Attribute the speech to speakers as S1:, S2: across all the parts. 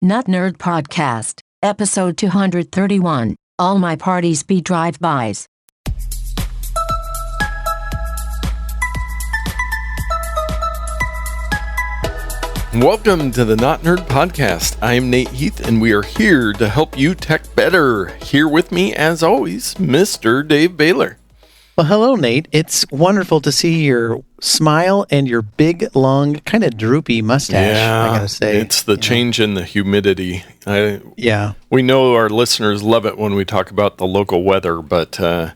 S1: Notnerd Podcast, Episode 231. All my parties be drive-bys.
S2: Welcome to the Notnerd Podcast. I am Nate Heath, and we are here to help you tech better. Here with me, as always, Mr. Dave Baylor.
S3: Well, hello, Nate. It's wonderful to see your smile and your big, long, kind of droopy mustache, I gotta say.
S2: It's the change in the humidity.
S3: Yeah.
S2: We know our listeners love it when we talk about the local weather, but it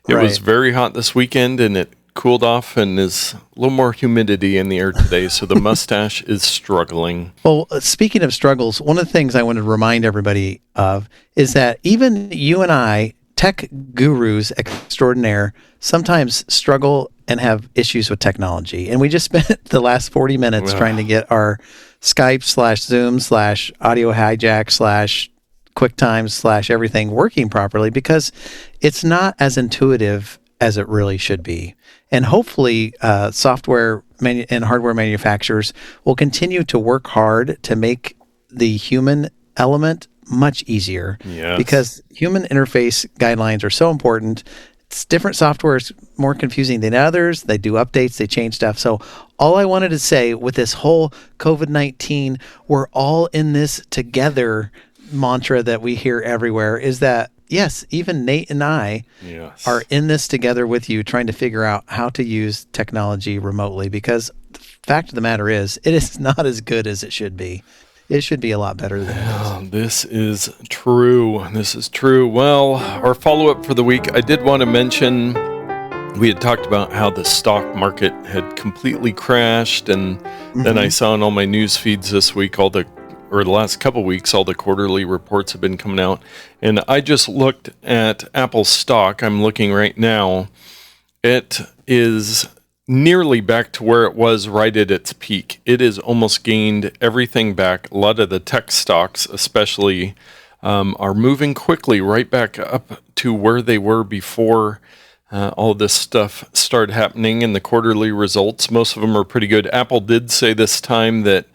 S2: was very hot this weekend, and it cooled off, and is a little more humidity in the air today, so the mustache is struggling.
S3: Well, speaking of struggles, one of the things I want to remind everybody of is that even you and I, tech gurus extraordinaire, sometimes struggle and have issues with technology. And we just spent the last 40 minutes trying to get our Skype / Zoom / audio hijack / QuickTime / everything working properly, because it's not as intuitive as it really should be. And hopefully software and hardware manufacturers will continue to work hard to make the human element much easier.
S2: Yes.
S3: Because human interface guidelines are so important. It's different software is more confusing than others. They do updates, they change stuff. So all I wanted to say with this whole COVID-19, we're all in this together mantra that we hear everywhere is that, yes, even Nate and I are in this together with you, trying to figure out how to use technology remotely, because the fact of the matter is, it is not as good as it should be. It should be a lot better than it is.
S2: This is true. Well, our follow-up for the week, I did want to mention, we had talked about how the stock market had completely crashed, and then I saw in all my news feeds this week, the last couple weeks, all the quarterly reports have been coming out, and I just looked at Apple's stock. I'm looking right now. It is nearly back to where it was right at its peak. It has almost gained everything back. A lot of the tech stocks, especially, are moving quickly right back up to where they were before all this stuff started happening. In the quarterly results, most of them are pretty good. Apple did say this time that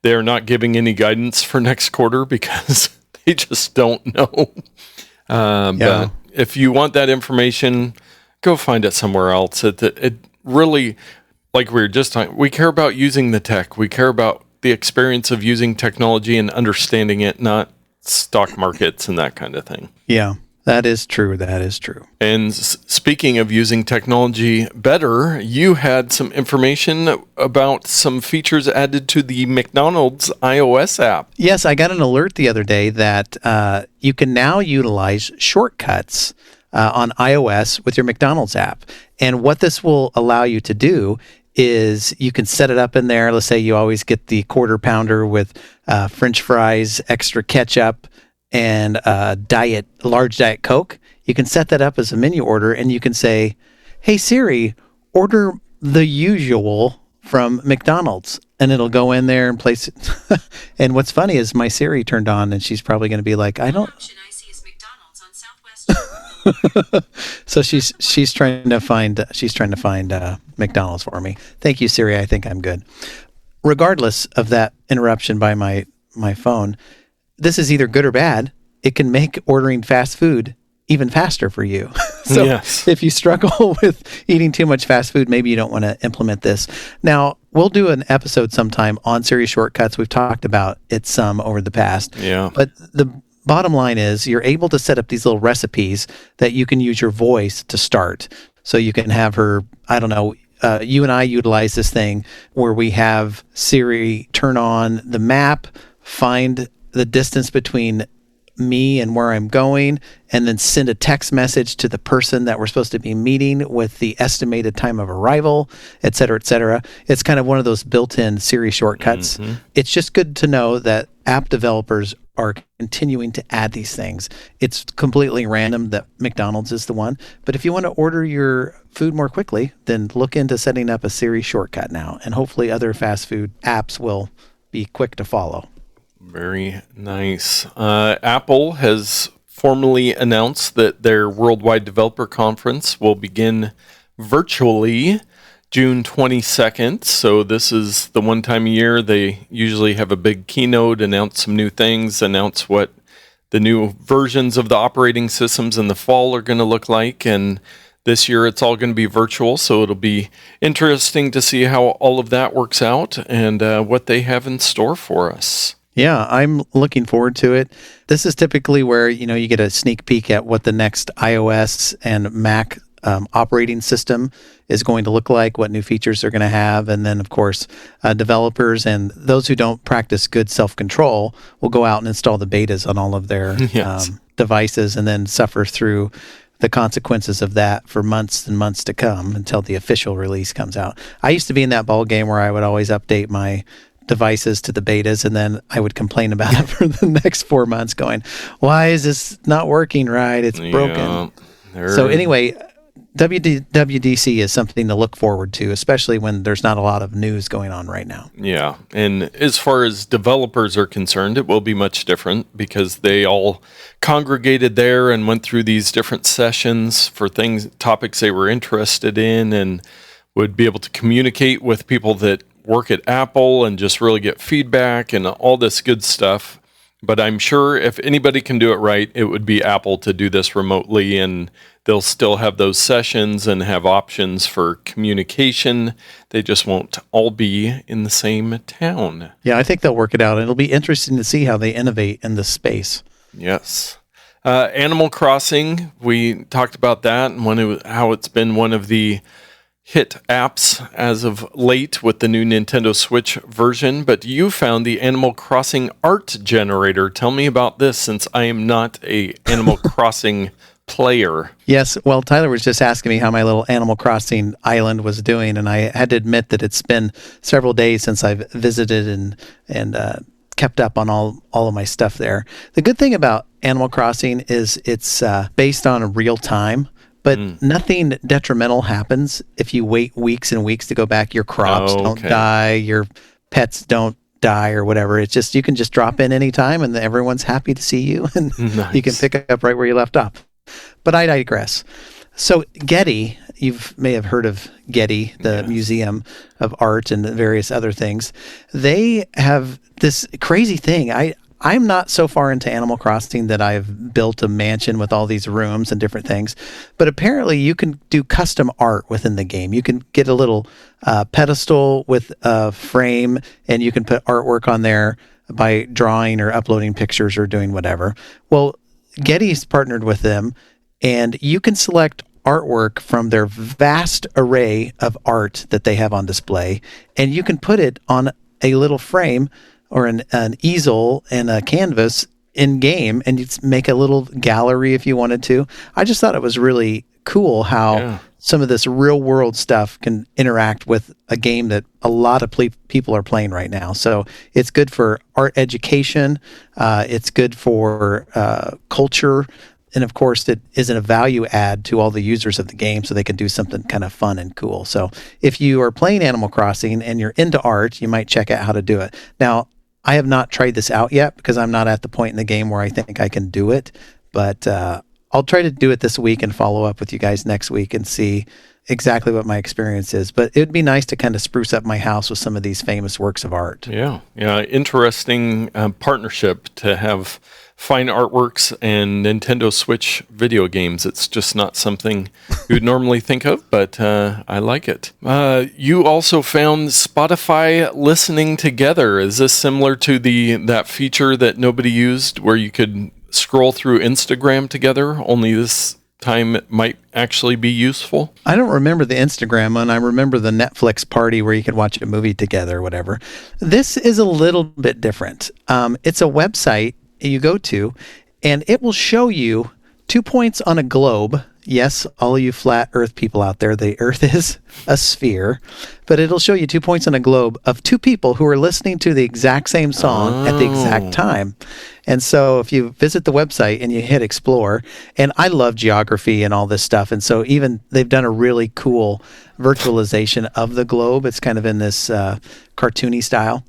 S2: they're not giving any guidance for next quarter because they just don't know. But if you want that information, go find it somewhere else. It really, like we were just talking, we care about using the tech. We care about the experience of using technology and understanding it, not stock markets and that kind of thing.
S3: Yeah, that is true.
S2: And speaking of using technology better, you had some information about some features added to the McDonald's iOS app.
S3: Yes, I got an alert the other day that you can now utilize shortcuts on iOS with your McDonald's app. And what this will allow you to do is you can set it up in there. Let's say you always get the quarter pounder with French fries, extra ketchup, and large Diet Coke. You can set that up as a menu order, and you can say, "Hey Siri, order the usual from McDonald's," and it'll go in there and place it. And what's funny is my Siri turned on, and she's probably going to be like, "I don't."
S4: Option I see is McDonald's on Southwest.
S3: So she's trying to find McDonald's for me. Thank you, Siri. I think I'm good. Regardless of that interruption by my phone, this is either good or bad. It can make ordering fast food even faster for you. So if you struggle with eating too much fast food, maybe you don't want to implement this. Now, we'll do an episode sometime on Siri shortcuts. We've talked about it some over the past.
S2: Yeah.
S3: But the bottom line is you're able to set up these little recipes that you can use your voice to start. So you can have her, I don't know, you and I utilize this thing where we have Siri turn on the map, find the distance between me and where I'm going, and then send a text message to the person that we're supposed to be meeting with the estimated time of arrival, et cetera, et cetera. It's kind of one of those built-in Siri shortcuts. It's just good to know that app developers are continuing to add these things. It's completely random that McDonald's is the one, but if you want to order your food more quickly, then look into setting up a Siri shortcut now, and hopefully other fast food apps will be quick to follow.
S2: Very nice. Apple has formally announced that their Worldwide Developer Conference will begin virtually June 22nd. So this is the one time a year they usually have a big keynote, announce some new things, announce what the new versions of the operating systems in the fall are going to look like. And this year it's all going to be virtual, so it'll be interesting to see how all of that works out and what they have in store for us.
S3: Yeah, I'm looking forward to it. This is typically where, you get a sneak peek at what the next iOS and Mac operating system is going to look like, what new features they're going to have. And then, of course, developers and those who don't practice good self-control will go out and install the betas on all of their
S2: Yes.
S3: devices and then suffer through the consequences of that for months and months to come until the official release comes out. I used to be in that ball game where I would always update my devices to the betas, and then I would complain about it for the next 4 months going, why is this not working right? It's broken. So anyway, WWDC is something to look forward to, especially when there's not a lot of news going on right now.
S2: Yeah, and as far as developers are concerned, it will be much different because they all congregated there and went through these different sessions for topics they were interested in, and would be able to communicate with people that work at Apple and just really get feedback and all this good stuff. But I'm sure if anybody can do it right, it would be Apple to do this remotely, and they'll still have those sessions and have options for communication. They just won't all be in the same town.
S3: Yeah, I think they'll work it out. It'll be interesting to see how they innovate in this space.
S2: Yes. Animal Crossing, we talked about that and how it's been one of the hit apps as of late with the new Nintendo Switch version, but you found the Animal Crossing art generator. Tell me about this, since I am not a Animal Crossing player.
S3: Yes, well, Tyler was just asking me how my little Animal Crossing island was doing, and I had to admit that it's been several days since I've visited and kept up on all of my stuff there. The good thing about Animal Crossing is it's based on real time. But nothing detrimental happens if you wait weeks and weeks to go back. Your crops don't die, your pets don't die or whatever. It's just, you can just drop in anytime and everyone's happy to see you and you can pick up right where you left off. But I digress. So Getty, you may have heard of Getty, the Museum of Art and various other things. They have this crazy thing. I'm not so far into Animal Crossing that I've built a mansion with all these rooms and different things, but apparently you can do custom art within the game. You can get a little pedestal with a frame, and you can put artwork on there by drawing or uploading pictures or doing whatever. Well, Getty's partnered with them, and you can select artwork from their vast array of art that they have on display, and you can put it on a little frame or an easel and a canvas in game, and you'd make a little gallery if you wanted to. I just thought it was really cool how some of this real world stuff can interact with a game that a lot of people are playing right now. So it's good for art education. It's good for culture. And of course, it isn't a value add to all the users of the game, so they can do something kind of fun and cool. So if you are playing Animal Crossing and you're into art, you might check out how to do it. Now, I have not tried this out yet because I'm not at the point in the game where I think I can do it, but I'll try to do it this week and follow up with you guys next week and see exactly what my experience is. But it would be nice to kind of spruce up my house with some of these famous works of art.
S2: Yeah. Interesting partnership to have fine artworks and Nintendo Switch video games. It's just not something you would normally think of, but I like it. You also found Spotify listening together. Is this similar to that feature that nobody used where you could scroll through Instagram together, only this time it might actually be useful?
S3: I don't remember the Instagram one. I remember the Netflix party where you could watch a movie together or whatever. This is a little bit different. It's a website you go to, and it will show you 2 points on a globe. Yes, all you flat Earth people out there, the Earth is a sphere, but it'll show you 2 points on a globe of two people who are listening to the exact same song at the exact time. And so if you visit the website and you hit explore, and I love geography and all this stuff, and so even they've done a really cool virtualization of the globe. It's kind of in this cartoony style.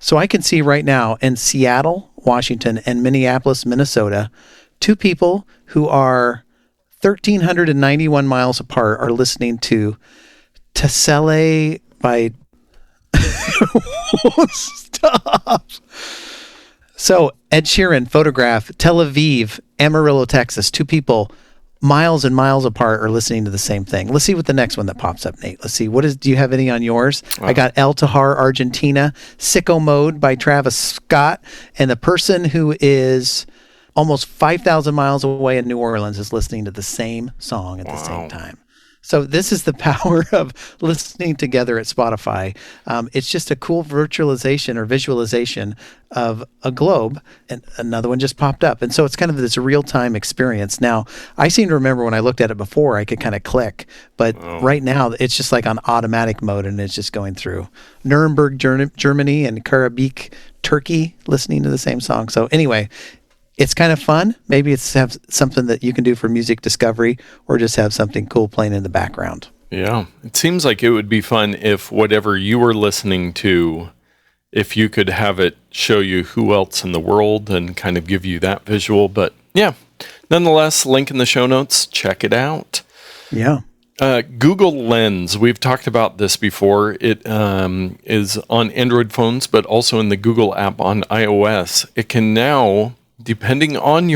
S3: So I can see right now in Seattle, Washington, and Minneapolis, Minnesota, two people who are 1,391 miles apart are listening to Tessele by... Stop. So, Ed Sheeran, photograph, Tel Aviv, Amarillo, Texas. Two people miles and miles apart are listening to the same thing. Let's see what the next one that pops up, Nate. Let's see. Do you have any on yours? I got El Tahar, Argentina, Sicko Mode by Travis Scott. And the person who is almost 5,000 miles away in New Orleans is listening to the same song at the same time. So this is the power of listening together at Spotify. It's just a cool virtualization or visualization of a globe, and another one just popped up. And so it's kind of this real-time experience. Now, I seem to remember when I looked at it before, I could kind of click, but right now it's just like on automatic mode, and it's just going through. Nuremberg, Germany, and Karabikh, Turkey, listening to the same song. So anyway, it's kind of fun. Maybe it's have something that you can do for music discovery, or just have something cool playing in the background.
S2: Yeah. It seems like it would be fun if whatever you were listening to, if you could have it show you who else in the world and kind of give you that visual. But yeah, nonetheless, link in the show notes. Check it out.
S3: Yeah.
S2: Google Lens. We've talked about this before. It is on Android phones, but also in the Google app on iOS. It can now, depending on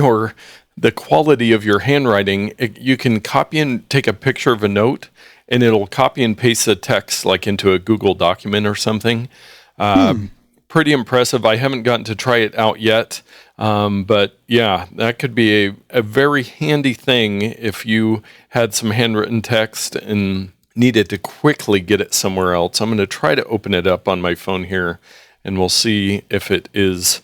S2: the quality of your handwriting, you can copy and take a picture of a note, and it'll copy and paste the text like into a Google document or something. Pretty impressive. I haven't gotten to try it out yet, but yeah, that could be a very handy thing if you had some handwritten text and needed to quickly get it somewhere else. I'm going to try to open it up on my phone here, and we'll see if it is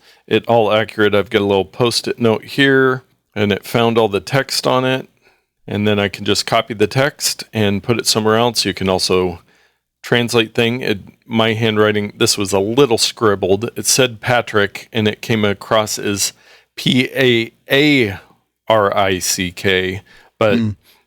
S2: all accurate. I've got a little post-it note here, and it found all the text on it, and then I can just copy the text and put it somewhere else. You can also translate my handwriting, this was a little scribbled. It said Patrick, and it came across as Paarick, but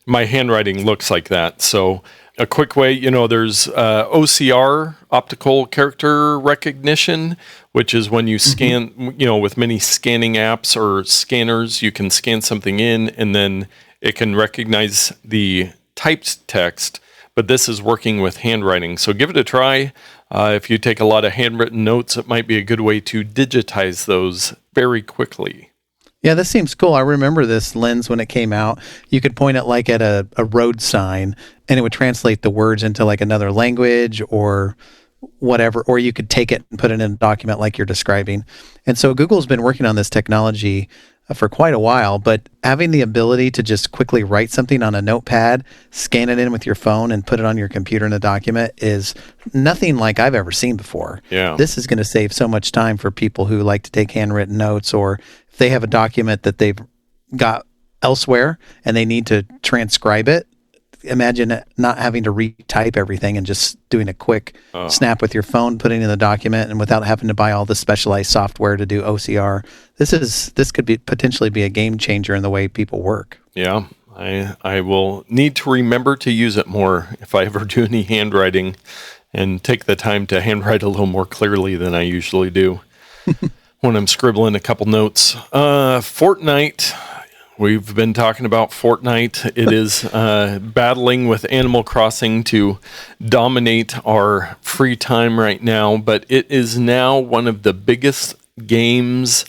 S2: my handwriting looks like that. So a quick way, there's OCR, optical character recognition, which is when you scan, with many scanning apps or scanners, you can scan something in, and then it can recognize the typed text. But this is working with handwriting. So give it a try. If you take a lot of handwritten notes, it might be a good way to digitize those very quickly.
S3: Yeah, this seems cool. I remember this Lens when it came out. You could point it like at a road sign, and it would translate the words into like another language or whatever, or you could take it and put it in a document like you're describing. And so Google's been working on this technology for quite a while, but having the ability to just quickly write something on a notepad, scan it in with your phone, and put it on your computer in a document is nothing like I've ever seen before.
S2: Yeah.
S3: This is going to save so much time for people who like to take handwritten notes, or if they have a document that they've got elsewhere and they need to transcribe it. Imagine not having to retype everything and just doing a quick snap with your phone, putting in the document, and without having to buy all the specialized software to do OCR. This could potentially be a game changer in the way people work.
S2: Yeah, I will need to remember to use it more if I ever do any handwriting, and take the time to handwrite a little more clearly than I usually do when I'm scribbling a couple notes. Fortnite. We've been talking about Fortnite. It is battling with Animal Crossing to dominate our free time right now, but it is now one of the biggest games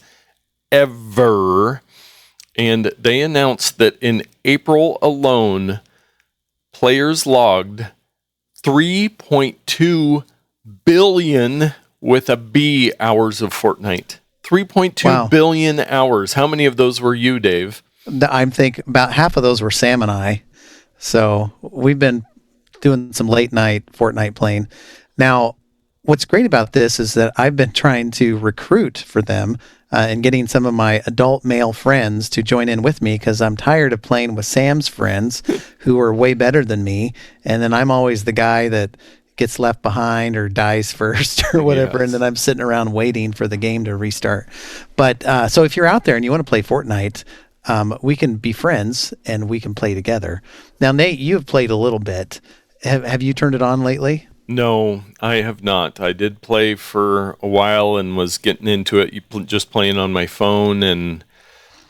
S2: ever. And they announced that in April alone, players logged 3.2 billion with a B hours of Fortnite. 3.2 billion hours. How many of those were you, Dave?
S3: I think about half of those were Sam and I. So we've been doing some late night Fortnite playing. Now, what's great about this is that I've been trying to recruit for them and getting some of my adult male friends to join in with me, because I'm tired of playing with Sam's friends who are way better than me. And then I'm always the guy that gets left behind or dies first or whatever. Yes. And then I'm sitting around waiting for the game to restart. But so if you're out there and you want to play Fortnite, we can be friends and we can play together. Now, Nate, you've played a little bit. Have you turned it on lately?
S2: No, I have not. I did play for a while and was getting into it, just playing on my phone, and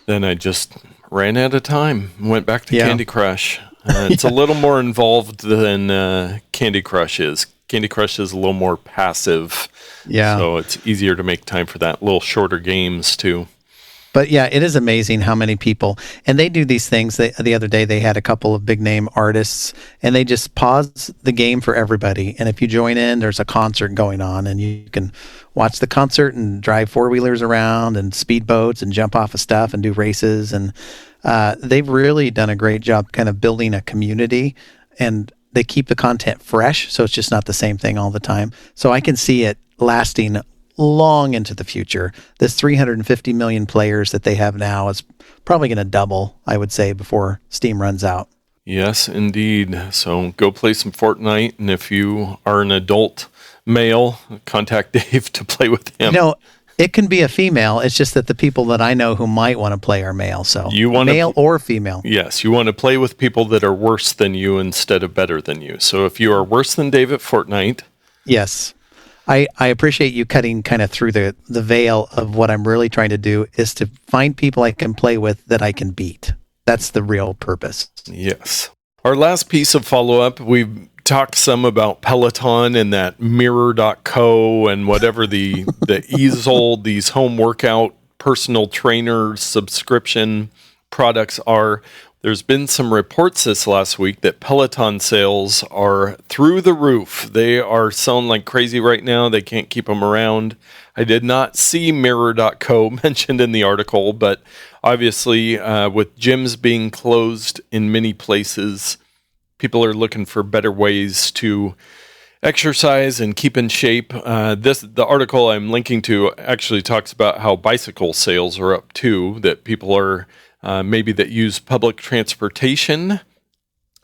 S2: then I just ran out of time and went back to Candy Crush. It's a little more involved than Candy Crush is. Candy Crush is a little more passive.
S3: Yeah.
S2: So it's easier to make time for that. A little shorter games, too.
S3: But yeah, it is amazing how many people, and they do these things. The other day, they had a couple of big name artists, and they just pause the game for everybody. And if you join in, there's a concert going on, and you can watch the concert and drive four-wheelers around and speedboats and jump off of stuff and do races. And they've really done a great job kind of building a community, and they keep the content fresh, so it's just not the same thing all the time. So I can see it lasting long into the future. This 350 million players that they have now is probably going to double, I would say, before Steam runs out.
S2: Yes, indeed. So go play some Fortnite, and if you are an adult male, contact Dave to play with him.
S3: It can be a female. It's just that the people that I know who might want to play are male. So male or female.
S2: Yes, you want to play with people that are worse than you instead of better than you. So if you are worse than Dave at Fortnite.
S3: Yes. I appreciate you cutting kind of through the veil of what I'm really trying to do is to find people I can play with that I can beat. That's the real purpose.
S2: Yes. Our last piece of follow-up, we've talked some about Peloton and that mirror.co and whatever the easel, these home workout personal trainer subscription products are. There's been some reports this last week that Peloton sales are through the roof. They are selling like crazy right now. They can't keep them around. I did not see mirror.co mentioned in the article, but obviously with gyms being closed in many places, people are looking for better ways to exercise and keep in shape. The article I'm linking to actually talks about how bicycle sales are up too, that people are maybe that use public transportation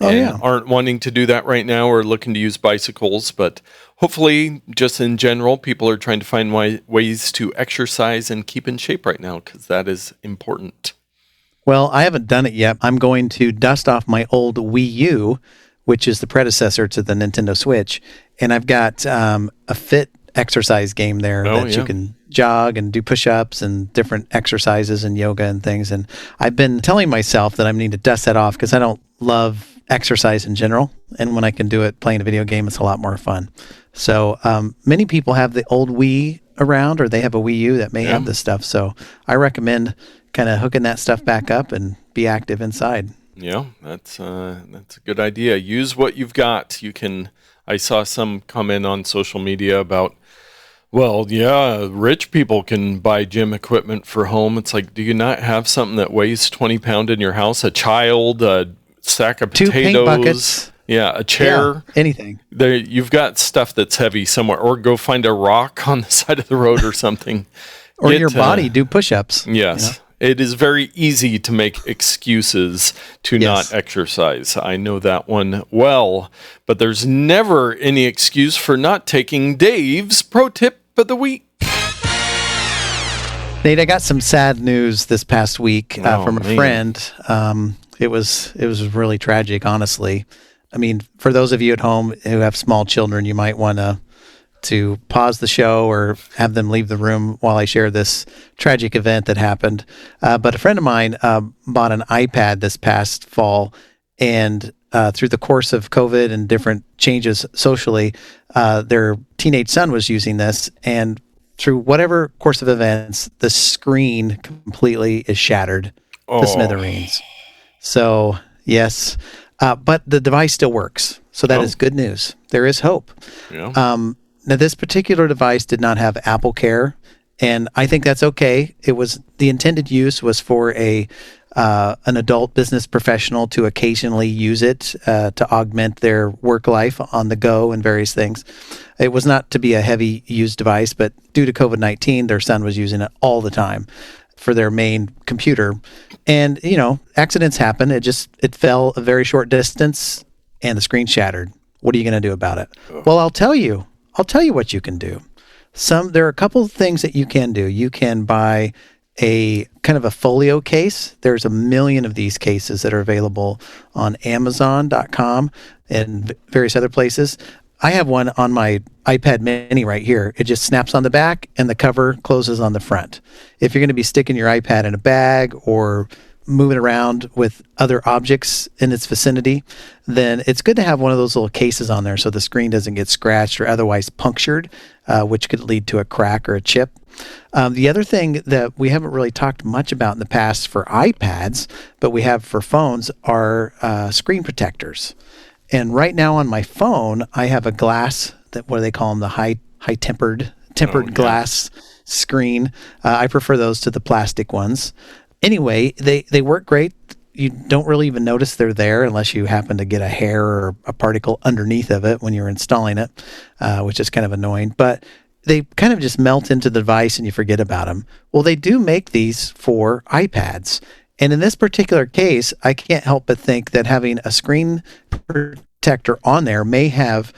S2: aren't wanting to do that right now or looking to use bicycles. But hopefully, just in general, people are trying to find ways to exercise and keep in shape right now because that is important.
S3: Well, I haven't done it yet. I'm going to dust off my old Wii U, which is the predecessor to the Nintendo Switch. And I've got a Fit exercise game there you can jog and do push-ups and different exercises and yoga and things. And I've been telling myself that I need to dust that off because I don't love exercise in general. And when I can do it playing a video game, it's a lot more fun. So many people have the old Wii around, or they have a Wii U that may have this stuff. So I recommend kind of hooking that stuff back up and be active inside.
S2: Yeah, that's a good idea. Use what you've got. I saw some comment on social media about, well, yeah, rich people can buy gym equipment for home. It's like, do you not have something that weighs 20 pounds in your house? A child, a sack of potatoes,
S3: 2 paint buckets.
S2: Yeah, a chair.
S3: Yeah, anything.
S2: You've got stuff that's heavy somewhere, or go find a rock on the side of the road or something.
S3: Or your body, do push-ups.
S2: Yes. You know? It is very easy to make excuses to not exercise. I know that one well, but there's never any excuse for not taking Dave's pro tip of the week.
S3: Nate, I got some sad news this past week from a friend. It was really tragic, honestly. I mean, for those of you at home who have small children, you might want to pause the show or have them leave the room while I share this tragic event that happened. But a friend of mine bought an iPad this past fall, and through the course of COVID and different changes socially, their teenage son was using this, and through whatever course of events, the screen completely is shattered to smithereens. So, yes, but the device still works. So that is good news. There is hope.
S2: Yeah.
S3: Now, this particular device did not have Apple Care, and I think that's okay. The intended use was for an adult business professional to occasionally use it to augment their work life on the go and various things. It was not to be a heavy used device, but due to COVID-19, their son was using it all the time for their main computer. And, accidents happen. It fell a very short distance and the screen shattered. What are you going to do about it? Well, I'll tell you what you can do. There are a couple of things that you can do. You can buy a kind of a folio case. There's 1 million of these cases that are available on Amazon.com and various other places. I have one on my iPad mini right here. It just snaps on the back and the cover closes on the front. If you're going to be sticking your iPad in a bag or moving around with other objects in its vicinity, then it's good to have one of those little cases on there so the screen doesn't get scratched or otherwise punctured, which could lead to a crack or a chip. The other thing that we haven't really talked much about in the past for iPads, but we have for phones, are screen protectors. And right now on my phone, I have a glass that, what do they call them, the high tempered glass screen. I prefer those to the plastic ones. Anyway, they work great. You don't really even notice they're there unless you happen to get a hair or a particle underneath of it when you're installing it, which is kind of annoying. But they kind of just melt into the device and you forget about them. Well, they do make these for iPads. And in this particular case, I can't help but think that having a screen protector on there may have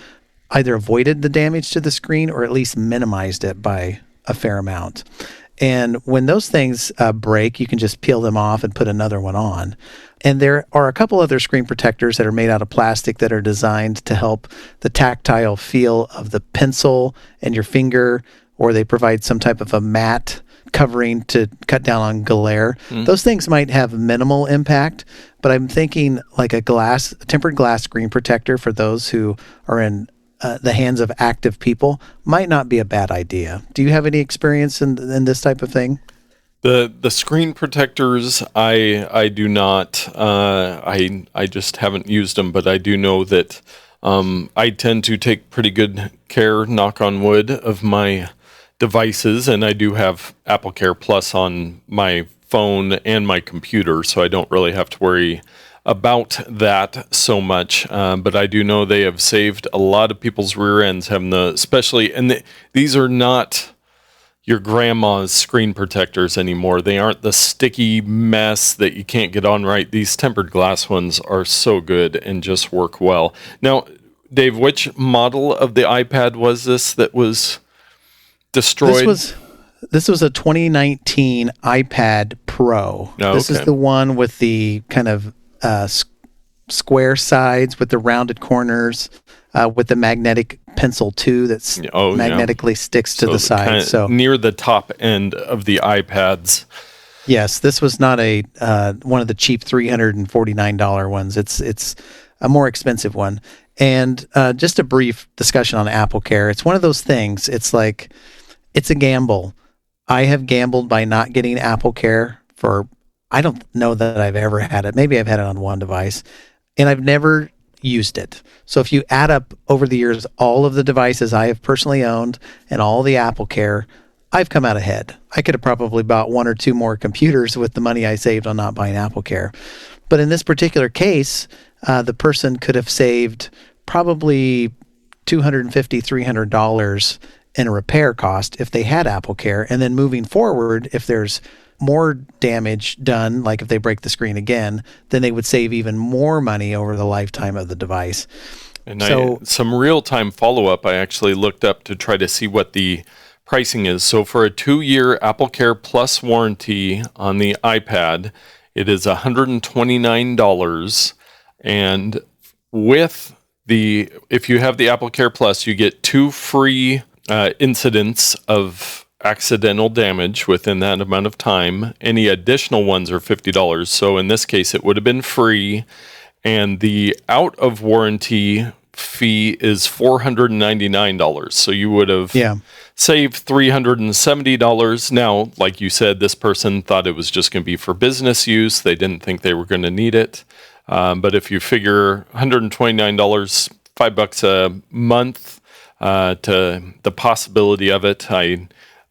S3: either avoided the damage to the screen or at least minimized it by a fair amount. And when those things break, you can just peel them off and put another one on. And there are a couple other screen protectors that are made out of plastic that are designed to help the tactile feel of the pencil and your finger, or they provide some type of a matte covering to cut down on glare. Those things might have minimal impact, but I'm thinking like a tempered glass screen protector for those who are in the hands of active people might not be a bad idea. Do you have any experience in this type of thing?
S2: The screen protectors, I do not. I just haven't used them, but I do know that I tend to take pretty good care, knock on wood, of my devices, and I do have Apple Care Plus on my phone and my computer, so I don't really have to worry about that so much. But I do know they have saved a lot of people's rear ends, having these are not your grandma's screen protectors anymore. They aren't the sticky mess that you can't get on right. These tempered glass ones are so good and just work well. Now, Dave, which model of the iPad was this that was destroyed?
S3: This was a 2019 iPad Pro.
S2: Oh,
S3: this is the one with the kind of square sides with the rounded corners, with the magnetic pencil too that's magnetically sticks to the side. So
S2: near the top end of the iPads.
S3: Yes, this was not a one of the cheap $349 ones. It's a more expensive one. And just a brief discussion on Apple Care. It's one of those things. It's like it's a gamble. I have gambled by not getting Apple Care for, I don't know that I've ever had it. Maybe I've had it on one device, and I've never used it. So if you add up over the years all of the devices I have personally owned and all the Apple Care, I've come out ahead. I could have probably bought one or two more computers with the money I saved on not buying Apple Care. But in this particular case, the person could have saved probably $250, $300 in a repair cost if they had Apple Care. And then moving forward, if there's more damage done, like if they break the screen again, then they would save even more money over the lifetime of the device.
S2: And some real-time follow-up I actually looked up to try to see what the pricing is. So for a 2-year Apple Care Plus warranty on the iPad, it is $129. And if you have the Apple Care Plus, you get 2 free incidents of accidental damage within that amount of time. Any additional ones are $50. So in this case, it would have been free. And the out of warranty fee is $499. So you would have saved $370. Now, like you said, this person thought it was just going to be for business use. They didn't think they were going to need it. But if you figure $129, $5 a month to the possibility of it,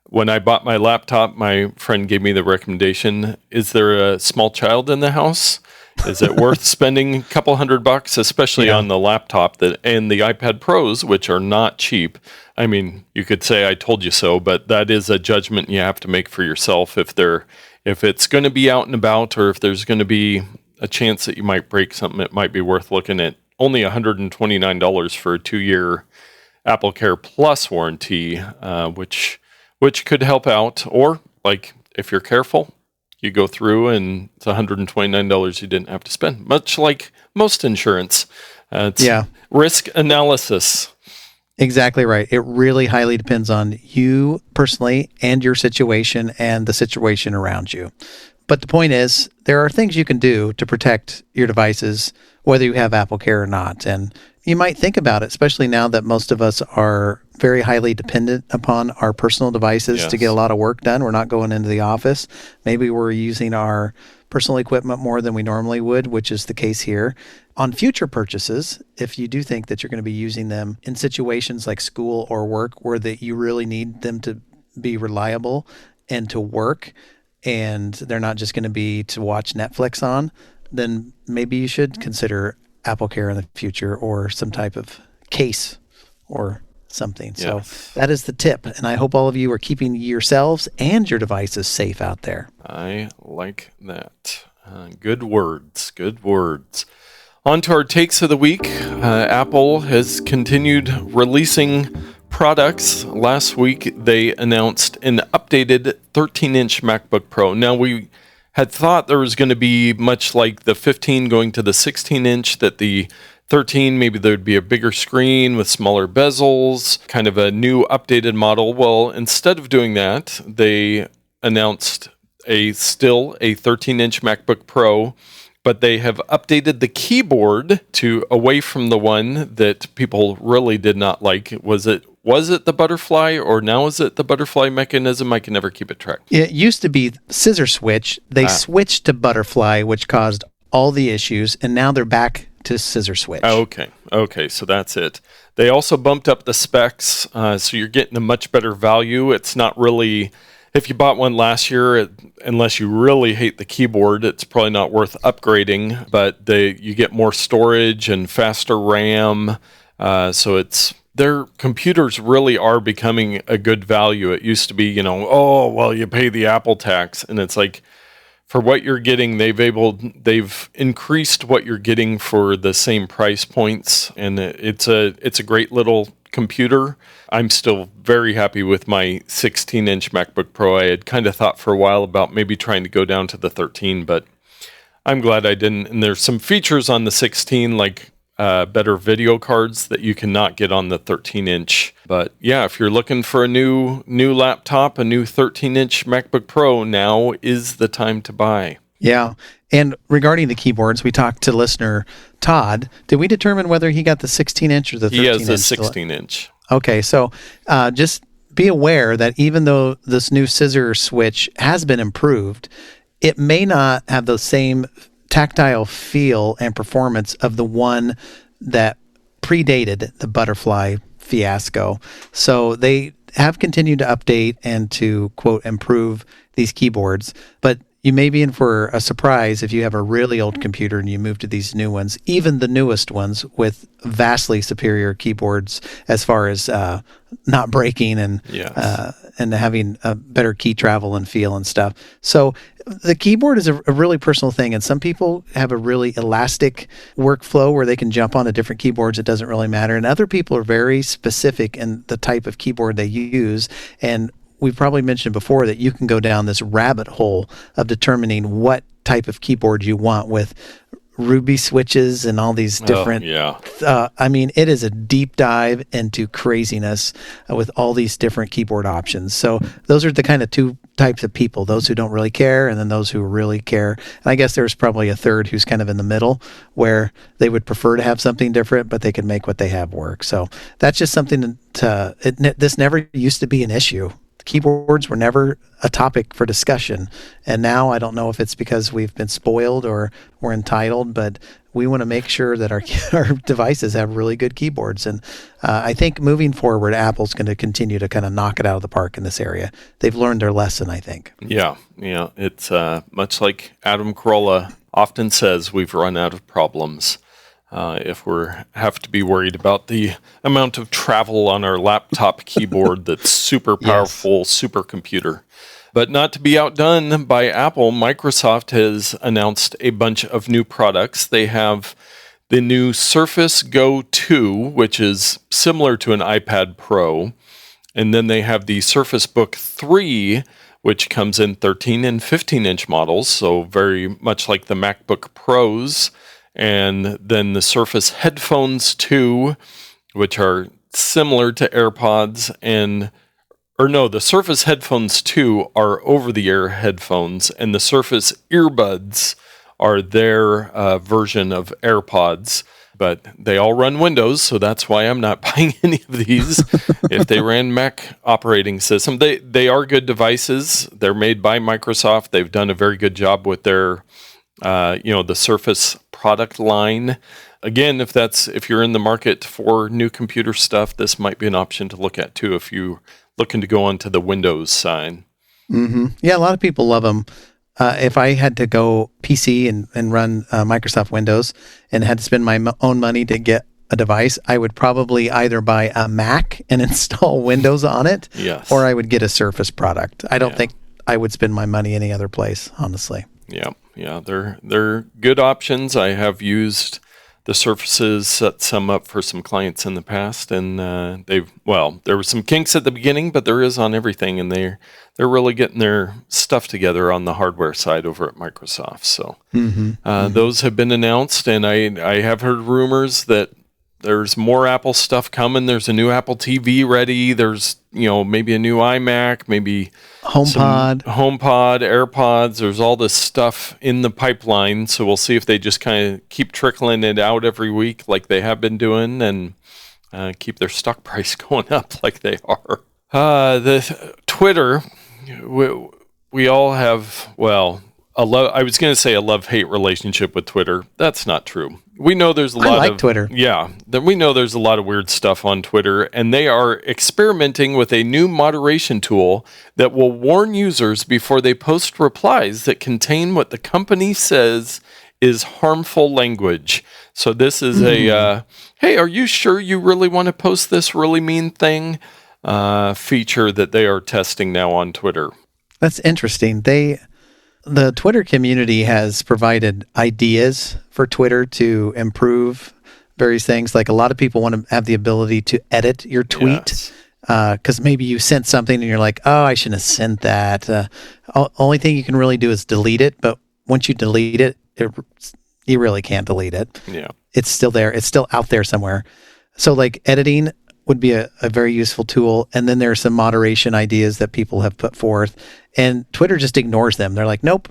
S2: when I bought my laptop, my friend gave me the recommendation, is there a small child in the house? Is it worth spending a couple $100, especially on the laptop and the iPad Pros, which are not cheap? I mean, you could say I told you so, but that is a judgment you have to make for yourself. If it's going to be out and about, or if there's going to be a chance that you might break something, it might be worth looking at. Only $129 for a 2-year Apple Care Plus warranty, which could help out. Or, like, if you're careful, you go through and it's $129 you didn't have to spend. Much like most insurance. It's risk analysis.
S3: Exactly right. It really highly depends on you personally and your situation and the situation around you. But the point is, there are things you can do to protect your devices, whether you have Apple Care or not. And you might think about it, especially now that most of us are very highly dependent upon our personal devices to get a lot of work done. We're not going into the office. Maybe we're using our personal equipment more than we normally would, which is the case here. On future purchases, if you do think that you're going to be using them in situations like school or work where that you really need them to be reliable and to work, and they're not just going to be to watch Netflix on, then maybe you should consider Apple Care in the future or some type of case or something. So that is the tip. And I hope all of you are keeping yourselves and your devices safe out there.
S2: I like that. Good words. Good words. On to our takes of the week. Apple has continued releasing products. Last week, they announced an updated 13-inch MacBook Pro. Now, we had thought there was going to be much like the 15 going to the 16-inch, that the 13, maybe there would be a bigger screen with smaller bezels, kind of a new updated model. Well, instead of doing that, they announced still a 13-inch MacBook Pro, but they have updated the keyboard to away from the one that people really did not like. Was it the butterfly, or now is it the butterfly mechanism? I can never keep it track.
S3: It used to be scissor switch. They switched to butterfly, which caused all the issues, and now they're back to scissor switch.
S2: Okay, so that's it. They also bumped up the specs, so you're getting a much better value. It's not really, if you bought one last year, unless you really hate the keyboard, it's probably not worth upgrading, but you get more storage and faster RAM, so their computers really are becoming a good value. It used to be, you pay the Apple tax, and it's like, for what you're getting, they've increased what you're getting for the same price points, and it's a great little computer. I'm still very happy with my 16-inch MacBook Pro. I had kind of thought for a while about maybe trying to go down to the 13, but I'm glad I didn't. And there's some features on the 16, like better video cards that you cannot get on the 13-inch. But yeah, if you're looking for a new laptop, a new 13-inch MacBook Pro, now is the time to buy.
S3: Yeah. And regarding the keyboards, we talked to listener Todd. Did we determine whether he got the 16-inch or the 13-inch?
S2: He has the 16-inch.
S3: Okay, so just be aware that even though this new scissor switch has been improved, it may not have the same tactile feel and performance of the one that predated the butterfly fiasco. So they have continued to update and to, quote, improve these keyboards, but you may be in for a surprise if you have a really old computer and you move to these new ones, even the newest ones with vastly superior keyboards as far as not breaking and having a better key travel and feel and stuff. So the keyboard is a really personal thing, and some people have a really elastic workflow where they can jump onto different keyboards. It doesn't really matter. And other people are very specific in the type of keyboard they use, and we've probably mentioned before that you can go down this rabbit hole of determining what type of keyboard you want with Ruby switches and all these different. It is a deep dive into craziness with all these different keyboard options. So those are the kind of two types of people, those who don't really care and then those who really care. And I guess there's probably a third who's kind of in the middle where they would prefer to have something different, but they can make what they have work. So that's just something this never used to be an issue. Keyboards were never a topic for discussion. And now I don't know if it's because we've been spoiled or we're entitled, but we want to make sure that our devices have really good keyboards. And I think moving forward, Apple's going to continue to kind of knock it out of the park in this area. They've learned their lesson, I think.
S2: Yeah. It's much like Adam Carolla often says, we've run out of problems. If we have to be worried about the amount of travel on our laptop keyboard that's super powerful, supercomputer. But not to be outdone by Apple, Microsoft has announced a bunch of new products. They have the new Surface Go 2, which is similar to an iPad Pro. And then they have the Surface Book 3, which comes in 13 and 15-inch models, so very much like the MacBook Pros. And then the Surface Headphones 2, which are similar to AirPods and or no, the Surface Headphones 2 are over-the-air headphones, and the Surface Earbuds are their version of AirPods. But they all run Windows, so that's why I'm not buying any of these. If they ran Mac operating system, they are good devices. They're made by Microsoft. They've done a very good job with their, the Surface product line. Again, if you're in the market for new computer stuff, this might be an option to look at too if you're looking to go onto the Windows side.
S3: Mm-hmm. Yeah, a lot of people love them. If I had to go PC and run Microsoft Windows and had to spend my own money to get a device, I would probably either buy a Mac and install Windows on it,
S2: yes,
S3: or I would get a Surface product. I don't think I would spend my money any other place, honestly.
S2: Yeah, they're good options. I have used the Surfaces, set some up for some clients in the past, and there were some kinks at the beginning, but there is on everything, and they're really getting their stuff together on the hardware side over at Microsoft. So those have been announced, and I have heard rumors that there's more Apple stuff coming. There's a new Apple TV ready. There's, maybe a new iMac, maybe HomePod, AirPods. There's all this stuff in the pipeline. So we'll see if they just kind of keep trickling it out every week like they have been doing, and keep their stock price going up like they are. The Twitter, we all have, I was going to say a love-hate relationship with Twitter. That's not true. We know there's a lot of
S3: Twitter.
S2: Yeah, we know there's a lot of weird stuff on Twitter, and they are experimenting with a new moderation tool that will warn users before they post replies that contain what the company says is harmful language. So this is a, hey, are you sure you really want to post this really mean thing? Feature that they are testing now on Twitter.
S3: That's interesting. The Twitter community has provided ideas for Twitter to improve various things. Like a lot of people want to have the ability to edit your tweet because maybe you sent something and you're like, oh, I shouldn't have sent that. Only thing you can really do is delete it. But once you delete it, you really can't delete it.
S2: Yeah,
S3: it's still there. It's still out there somewhere. So like editing would be a very useful tool. And then there are some moderation ideas that people have put forth, and Twitter just ignores them. They're like, nope.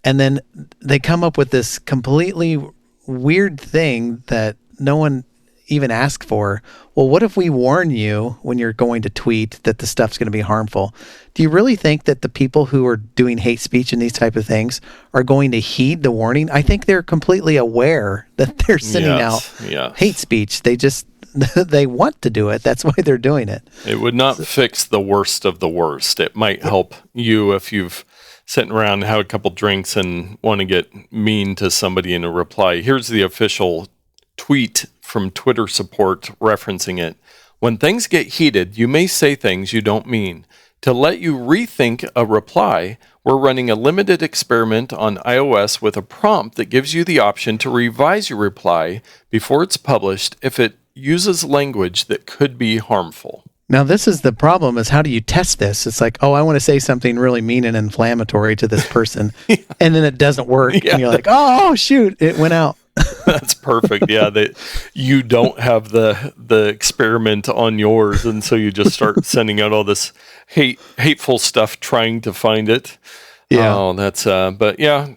S3: And then they come up with this completely weird thing that no one even asked for. Well, what if we warn you when you're going to tweet that the stuff's going to be harmful? Do you really think that the people who are doing hate speech and these type of things are going to heed the warning? I think they're completely aware that they're sending out hate speech. They want to do it. That's why they're doing it.
S2: It would not fix the worst of the worst. It might help you if you've sitting around and had a couple drinks and want to get mean to somebody in a reply. Here's the official tweet from Twitter support referencing it. When things get heated, you may say things you don't mean. To let you rethink a reply, we're running a limited experiment on iOS with a prompt that gives you the option to revise your reply before it's published if it uses language that could be harmful.
S3: Now, this is the problem, is how do you test this? It's like, oh, I want to say something really mean and inflammatory to this person, and then it doesn't work. Yeah. And you're like, oh, shoot, it went out.
S2: That's perfect. Yeah, you don't have the experiment on yours, and so you just start sending out all this hateful stuff trying to find it. Yeah. Oh, that's but yeah,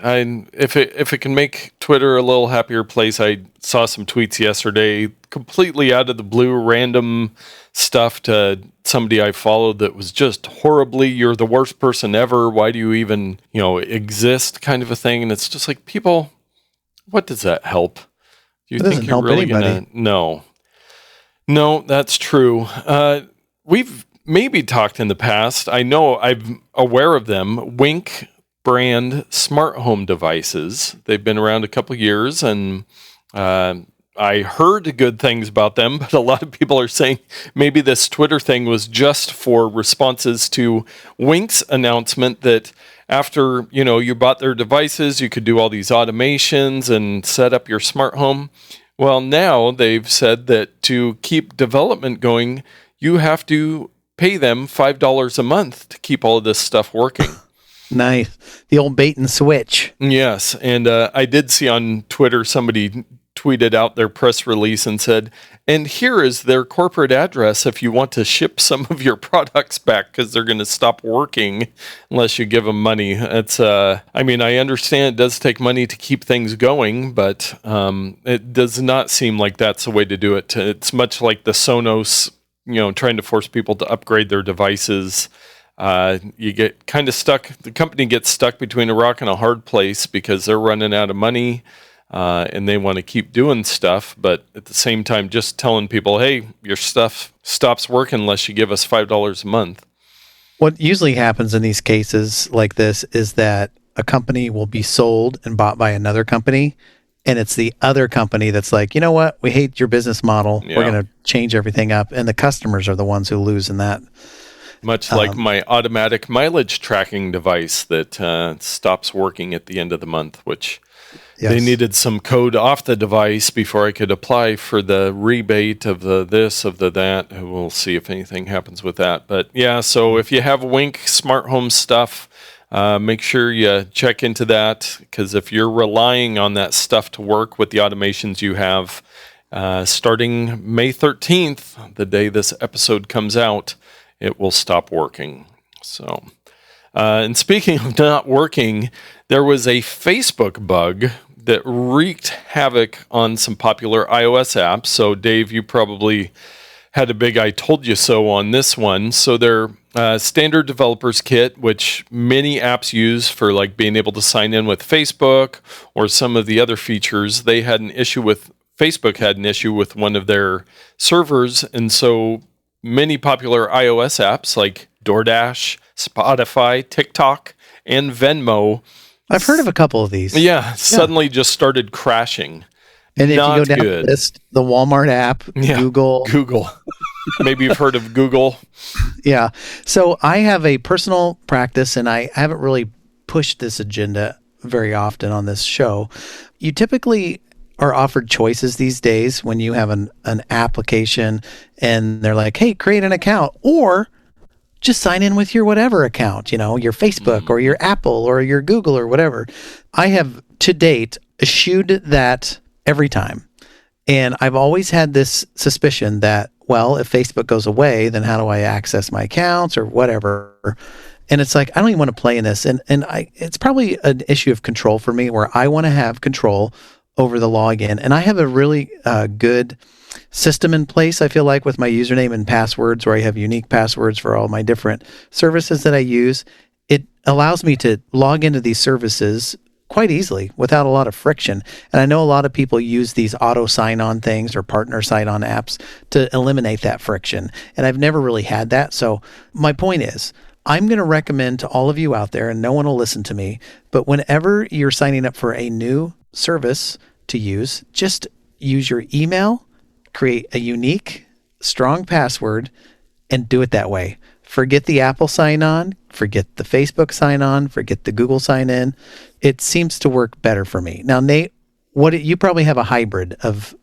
S2: if it can make Twitter a little happier place, I saw some tweets yesterday, completely out of the blue, random stuff to somebody I followed that was just horribly, you're the worst person ever. Why do you even, exist, kind of a thing? And it's just like, people, what does that help? Do you think you're really gonna? No, that's true. We've maybe talked in the past. I know I'm aware of them. Wink brand smart home devices. They've been around a couple of years, and I heard good things about them, but a lot of people are saying maybe this Twitter thing was just for responses to Wink's announcement that after, you bought their devices, you could do all these automations and set up your smart home. Well, now they've said that to keep development going, you have to pay them $5 a month to keep all of this stuff working.
S3: Nice. The old bait and switch.
S2: Yes. And I did see on Twitter somebody tweeted out their press release and said, and here is their corporate address if you want to ship some of your products back because they're going to stop working unless you give them money. It's, I mean, I understand it does take money to keep things going, but it does not seem like that's the way to do it. It's much like the Sonos, trying to force people to upgrade their devices. You get kind of stuck. The company gets stuck between a rock and a hard place because they're running out of money. And they want to keep doing stuff, but at the same time, just telling people, hey, your stuff stops working unless you give us $5 a month.
S3: What usually happens in these cases like this is that a company will be sold and bought by another company, and it's the other company that's like, you know what, we hate your business model. Yeah. We're going to change everything up, and the customers are the ones who lose in that.
S2: Much like my automatic mileage tracking device that stops working at the end of the month, which... Yes. They needed some code off the device before I could apply for the rebate of the this, of the that. We'll see if anything happens with that. But yeah, so if you have Wink smart home stuff, make sure you check into that, because if you're relying on that stuff to work with the automations you have, starting May 13th, the day this episode comes out, it will stop working. So, and speaking of not working, there was a Facebook bug that wreaked havoc on some popular iOS apps. So, Dave, you probably had a big I told you so on this one. So their standard developers kit, which many apps use for like being able to sign in with Facebook or some of the other features, Facebook had an issue with one of their servers. And so many popular iOS apps like DoorDash, Spotify, TikTok, and Venmo,
S3: I've heard of a couple of these.
S2: Yeah, suddenly just started crashing.
S3: And if you go down the list, the Walmart app, Google.
S2: Maybe you've heard of Google.
S3: Yeah. So I have a personal practice, and I haven't really pushed this agenda very often on this show. You typically are offered choices these days when you have an application, and they're like, hey, create an account, or just sign in with your whatever account, your Facebook or your Apple or your Google or whatever. I have to date eschewed that every time. And I've always had this suspicion that, well, if Facebook goes away, then how do I access my accounts or whatever? And it's like, I don't even want to play in this. And it's probably an issue of control for me, where I want to have control over the login. And I have a really good system in place, I feel like, with my username and passwords, where I have unique passwords for all my different services that I use. It allows me to log into these services quite easily without a lot of friction. And I know a lot of people use these auto sign-on things or partner sign-on apps to eliminate that friction. And I've never really had that. So my point is, I'm going to recommend to all of you out there, and no one will listen to me, but whenever you're signing up for a new service to use, just use your email, create a unique, strong password, and do it that way. Forget the Apple sign-on, forget the Facebook sign-on, forget the Google sign-in. It seems to work better for me. Now, Nate, you probably have a hybrid of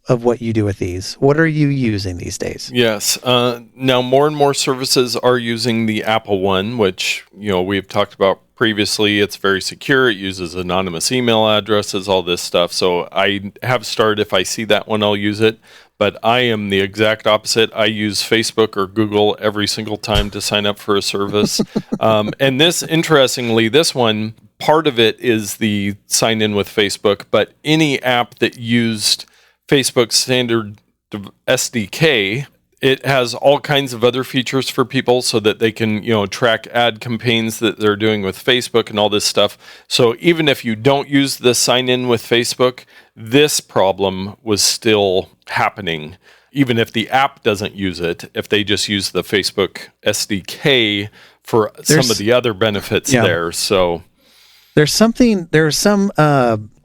S3: what you do with these. What are you using these days?
S2: Yes. Now, more and more services are using the Apple one, which we've talked about previously. It's very secure. It uses anonymous email addresses, all this stuff. So I have started, if I see that one, I'll use it. But I am the exact opposite. I use Facebook or Google every single time to sign up for a service. And this, interestingly, this one, part of it is the sign in with Facebook, but any app that used Facebook's standard SDK, it has all kinds of other features for people so that they can, track ad campaigns that they're doing with Facebook and all this stuff. So even if you don't use the sign in with Facebook, this problem was still happening. Even if the app doesn't use it, if they just use the Facebook SDK for some of the other benefits there. So
S3: there's some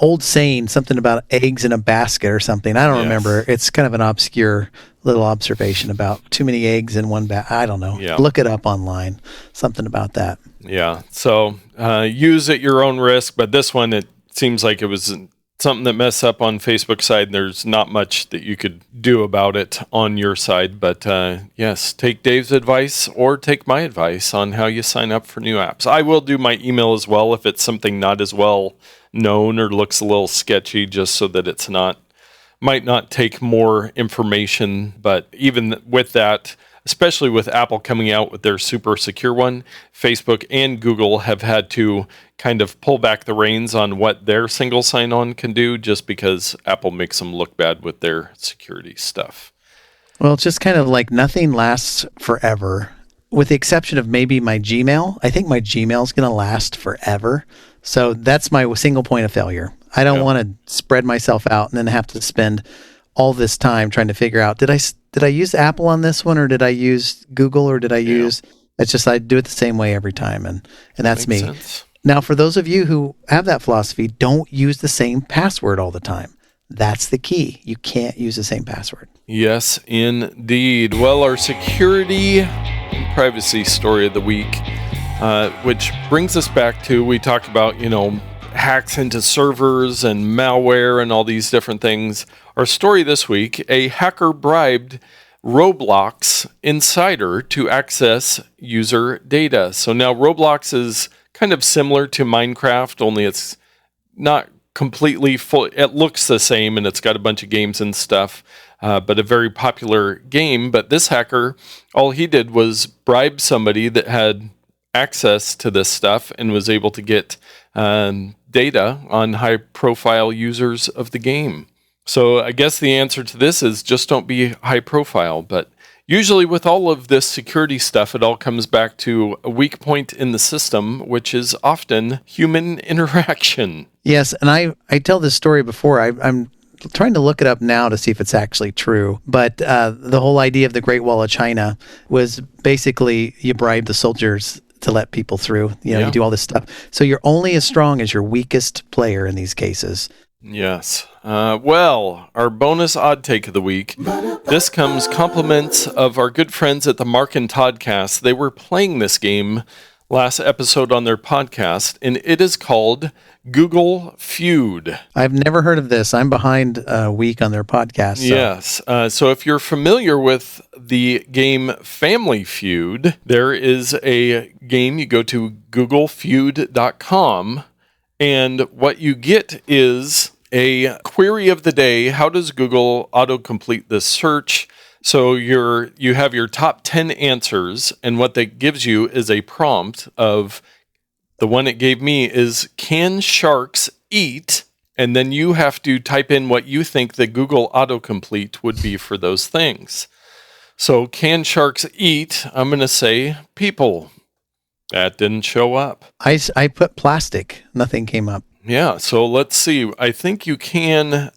S3: old saying, something about eggs in a basket or something. I don't remember. It's kind of an obscure little observation about too many eggs in one basket. I don't know. Yeah. Look it up online. Something about that.
S2: Yeah. So use at your own risk. But this one, it seems like it was something that messed up on Facebook's side. There's not much that you could do about it on your side. But yes, take Dave's advice or take my advice on how you sign up for new apps. I will do my email as well if it's something not as well known or looks a little sketchy, just so that it's not might not take more information, but even with that, especially with Apple coming out with their super secure one, Facebook and Google have had to kind of pull back the reins on what their single sign-on can do just because Apple makes them look bad with their security stuff.
S3: Well, it's just kind of like nothing lasts forever, with the exception of maybe my Gmail. I think my Gmail is going to last forever. So that's my single point of failure. I don't want to spread myself out and then have to spend all this time trying to figure out, did I use Apple on this one, or did I use Google, or did I use, it's just, I do it the same way every time. And that's
S2: Makes
S3: me.
S2: sense.
S3: Now, for those of you who have that philosophy, don't use the same password all the time. That's the key. You can't use the same password.
S2: Yes, indeed. Well, our security and privacy story of the week, which brings us back to, we talked about, hacks into servers and malware and all these different things. Our story this week, a hacker bribed Roblox insider to access user data. So now Roblox is kind of similar to Minecraft, only it's not completely full. It looks the same and it's got a bunch of games and stuff, but a very popular game. But this hacker, all he did was bribe somebody that had access to this stuff and was able to get data on high-profile users of the game. So I guess the answer to this is just don't be high-profile. But usually with all of this security stuff, it all comes back to a weak point in the system, which is often human interaction.
S3: Yes, and I tell this story before. I'm trying to look it up now to see if it's actually true. But the whole idea of the Great Wall of China was basically you bribe the soldiers to let people through. You do all this stuff. So you're only as strong as your weakest player in these cases.
S2: Yes. Well, our bonus odd take of the week. This comes compliments of our good friends at the Mark and Toddcast. They were playing this game last episode on their podcast, and it is called Google Feud.
S3: I've never heard of this. I'm behind a week on their podcast. So.
S2: Yes. So if you're familiar with the game Family Feud, there is a game. You go to googlefeud.com, and what you get is a query of the day. How does Google autocomplete this search? So you have your top 10 answers, and what that gives you is a prompt of, the one it gave me is, can sharks eat? And then you have to type in what you think the Google autocomplete would be for those things. So can sharks eat? I'm going to say people. That didn't show up.
S3: I put plastic. Nothing came up.
S2: Yeah, so let's see. I think you can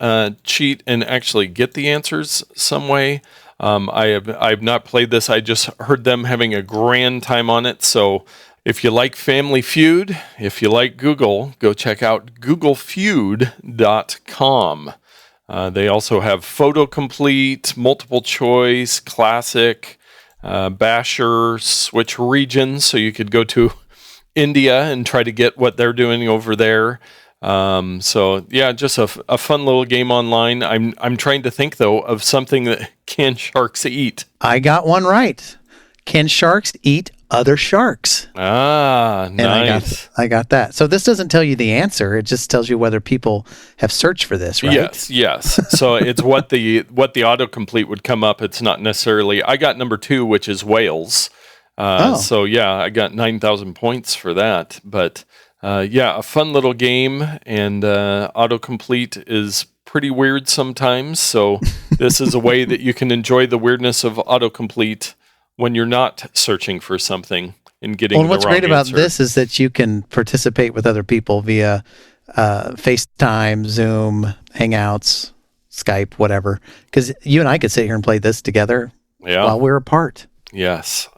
S2: cheat and actually get the answers some way. I've not played this. I just heard them having a grand time on it. So if you like Family Feud, if you like Google, go check out googlefeud.com. They also have photo complete, multiple choice, classic, basher, switch regions. So you could go to India and try to get what they're doing over there. So yeah, just a fun little game online. I'm trying to think though of something that can sharks eat.
S3: I got one right. Can sharks eat other sharks?
S2: Ah,
S3: and
S2: nice.
S3: I got that. So this doesn't tell you the answer. It just tells you whether people have searched for this, right?
S2: Yes. So it's what the autocomplete would come up. It's not necessarily. I got number 2, which is whales. So yeah, I got 9,000 points for that. But a fun little game, and autocomplete is pretty weird sometimes. So this is a way that you can enjoy the weirdness of autocomplete when you're not searching for something and getting the wrong answer.
S3: What's great about this is that you can participate with other people via FaceTime, Zoom, Hangouts, Skype, whatever. Because you and I could sit here and play this together while we're apart.
S2: Yes.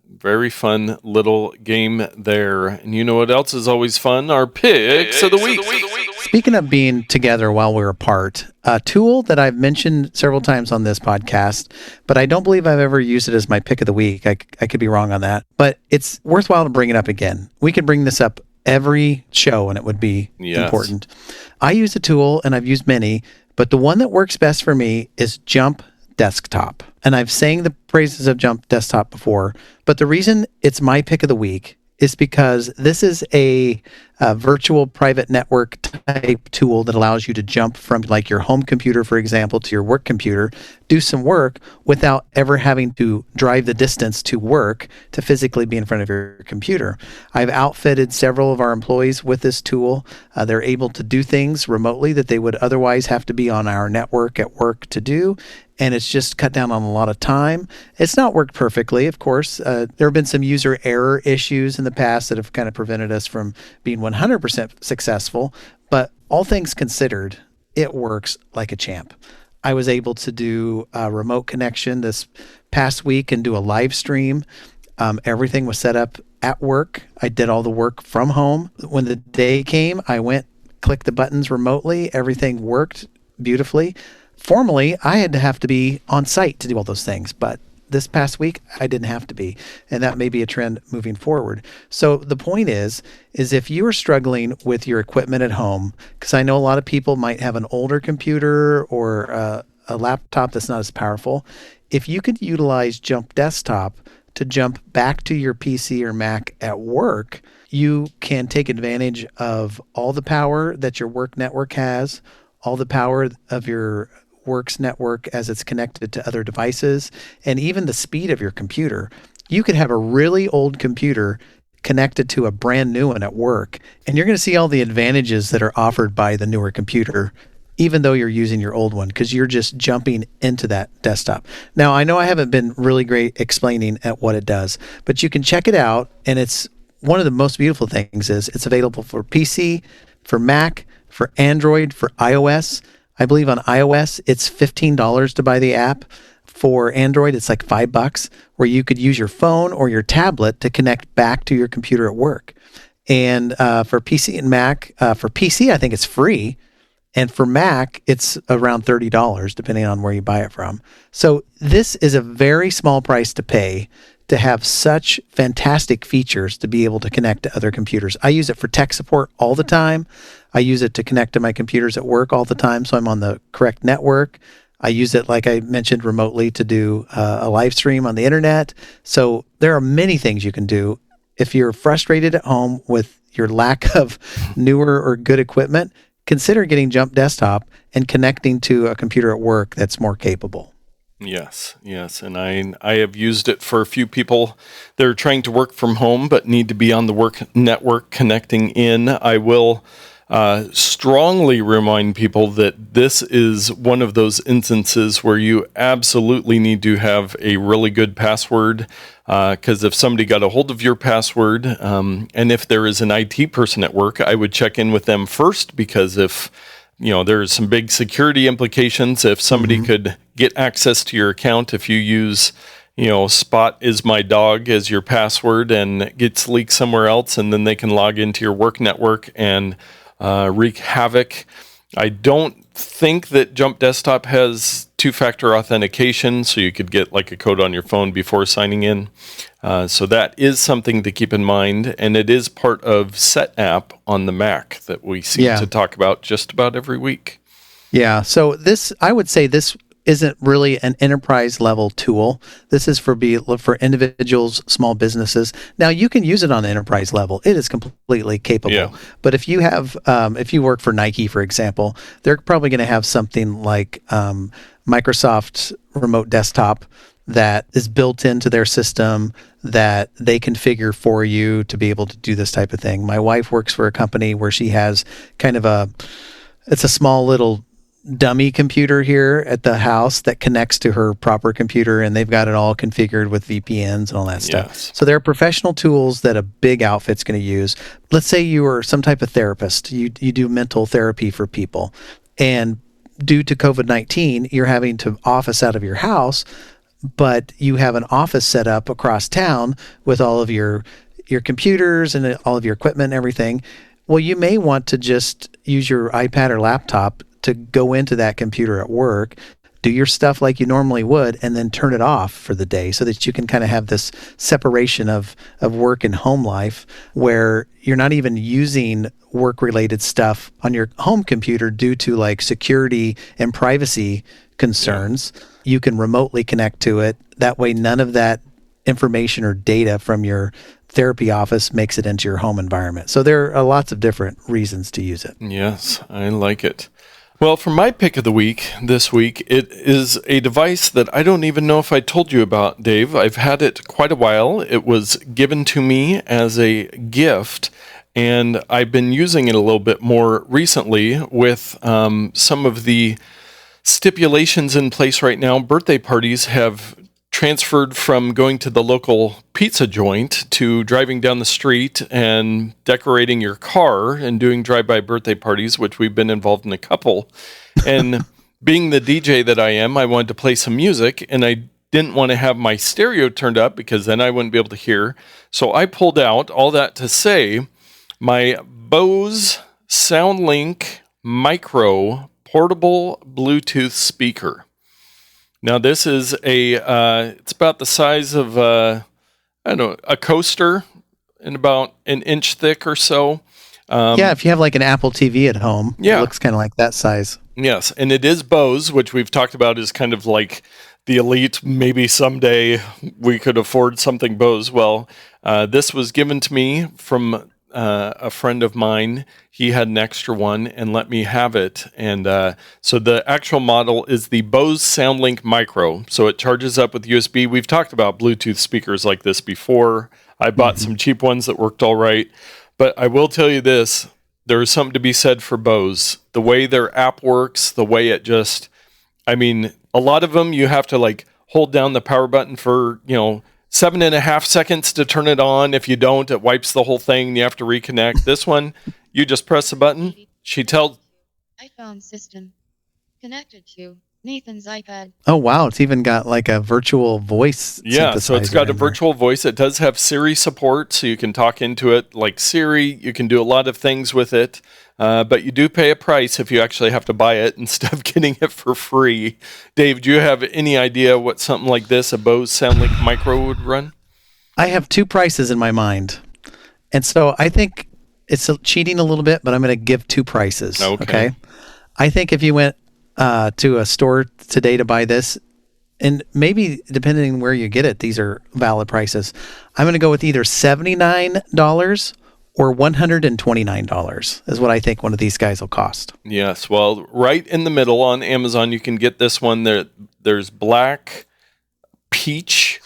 S2: Very fun little game there. And you know what else is always fun? Our picks of the week.
S3: Speaking of being together while we're apart, a tool that I've mentioned several times on this podcast, but I don't believe I've ever used it as my pick of the week. I could be wrong on that, but it's worthwhile to bring it up again. We could bring this up every show and it would be important. I use a tool, and I've used many, but the one that works best for me is Jump Desktop. And I've sang the praises of Jump Desktop before, but the reason it's my pick of the week is because this is a virtual private network type tool that allows you to jump from like your home computer, for example, to your work computer, do some work without ever having to drive the distance to work to physically be in front of your computer. I've outfitted several of our employees with this tool. They're able to do things remotely that they would otherwise have to be on our network at work to do. And it's just cut down on a lot of time. It's not worked perfectly, of course. There have been some user error issues in the past that have kind of prevented us from being 100% successful. But all things considered, it works like a champ. I was able to do a remote connection this past week and do a live stream. Everything was set up at work. I did all the work from home. When the day came, I went, clicked the buttons remotely. Everything worked beautifully. Formerly, I had to have to be on site to do all those things, but this past week, I didn't have to be, and that may be a trend moving forward. So the point is if you are struggling with your equipment at home, because I know a lot of people might have an older computer or a laptop that's not as powerful, if you could utilize Jump Desktop to jump back to your PC or Mac at work, you can take advantage of all the power that your work network has, all the power of your works network as it's connected to other devices, and even the speed of your computer. You could have a really old computer connected to a brand new one at work, and you're going to see all the advantages that are offered by the newer computer, even though you're using your old one, because you're just jumping into that desktop. Now, I know I haven't been really great explaining at what it does, but you can check it out, and it's one of the most beautiful things is it's available for PC, for Mac, for Android, for iOS. I believe on iOS, it's $15 to buy the app. For Android, it's like $5, where you could use your phone or your tablet to connect back to your computer at work. And for PC and Mac, for PC, I think it's free. And for Mac, it's around $30, depending on where you buy it from. So this is a very small price to pay to have such fantastic features to be able to connect to other computers. I use it for tech support all the time. I use it to connect to my computers at work all the time, so I'm on the correct network. I use it, like I mentioned, remotely to do a live stream on the internet. So there are many things you can do. If you're frustrated at home with your lack of newer or good equipment, consider getting Jump Desktop and connecting to a computer at work that's more capable.
S2: Yes, and I have used it for a few people that are trying to work from home but need to be on the work network connecting in. I will strongly remind people that this is one of those instances where you absolutely need to have a really good password, because if somebody got a hold of your password, and if there is an IT person at work, I would check in with them first, because if there's some big security implications if somebody could get access to your account if you use, Spot is my dog as your password and it gets leaked somewhere else, and then they can log into your work network and wreak havoc. I don't think that Jump Desktop has two-factor authentication, so you could get like a code on your phone before signing in. So that is something to keep in mind, and it is part of SetApp on the Mac that we seem to talk about just about every week.
S3: Yeah, so I would say this isn't really an enterprise level tool. This is for individuals, small businesses. Now you can use it on the enterprise level. It is completely capable. Yeah. But if you have, if you work for Nike, for example, they're probably going to have something like Microsoft Remote Desktop that is built into their system that they configure for you to be able to do this type of thing. My wife works for a company where she has kind of it's a small little dummy computer here at the house that connects to her proper computer, and they've got it all configured with VPNs and all that stuff.
S2: Yes.
S3: So there are professional tools that a big outfit's going to use. Let's say you are some type of therapist. You do mental therapy for people, and due to COVID-19, you're having to office out of your house, but you have an office set up across town with all of your computers and all of your equipment and everything. Well, you may want to just use your iPad or laptop to go into that computer at work, do your stuff like you normally would, and then turn it off for the day so that you can kind of have this separation of work and home life where you're not even using work-related stuff on your home computer due to like security and privacy concerns. Yeah. You can remotely connect to it. That way, none of that information or data from your therapy office makes it into your home environment. So there are lots of different reasons to use it.
S2: Yes, I like it. Well, for my pick of the week this week, it is a device that I don't even know if I told you about, Dave. I've had it quite a while. It was given to me as a gift, and I've been using it a little bit more recently with some of the stipulations in place right now. Birthday parties have transferred from going to the local pizza joint to driving down the street and decorating your car and doing drive-by birthday parties, which we've been involved in a couple. And being the DJ that I am, I wanted to play some music, and I didn't want to have my stereo turned up because then I wouldn't be able to hear. So I pulled out, all that to say, my Bose SoundLink Micro portable Bluetooth speaker. Now, this is it's about the size of, a coaster and about an inch thick or so.
S3: If you have like an Apple TV at home,
S2: yeah,
S3: it looks kind of like that size.
S2: Yes, and it is Bose, which we've talked about is kind of like the elite. Maybe someday we could afford something Bose. Well, this was given to me from a friend of mine. He had an extra one and let me have it. And so the actual model is the Bose SoundLink Micro. So it charges up with USB. We've talked about Bluetooth speakers like this before. I bought some cheap ones that worked all right. But I will tell you this, there is something to be said for Bose. The way their app works, the way it just, a lot of them you have to like hold down the power button for, 7.5 seconds to turn it on. If you don't, it wipes the whole thing and you have to reconnect. This one, you just press the button. She tells...
S5: iPhone system connected to Nathan's iPad.
S3: Oh, wow. It's even got like a virtual voice.
S2: Yeah, so it's got a virtual voice. It does have Siri support, so you can talk into it like Siri. You can do a lot of things with it. But you do pay a price if you actually have to buy it instead of getting it for free. Dave, do you have any idea what something like this, a Bose SoundLink Micro, would run?
S3: I have two prices in my mind. And so I think it's cheating a little bit, but I'm going to give two prices. Okay. I think if you went to a store today to buy this, and maybe depending on where you get it, these are valid prices. I'm going to go with either $79 or $129 is what I think one of these guys will cost.
S2: Yes, well, right in the middle on Amazon, you can get this one. There's black, peach,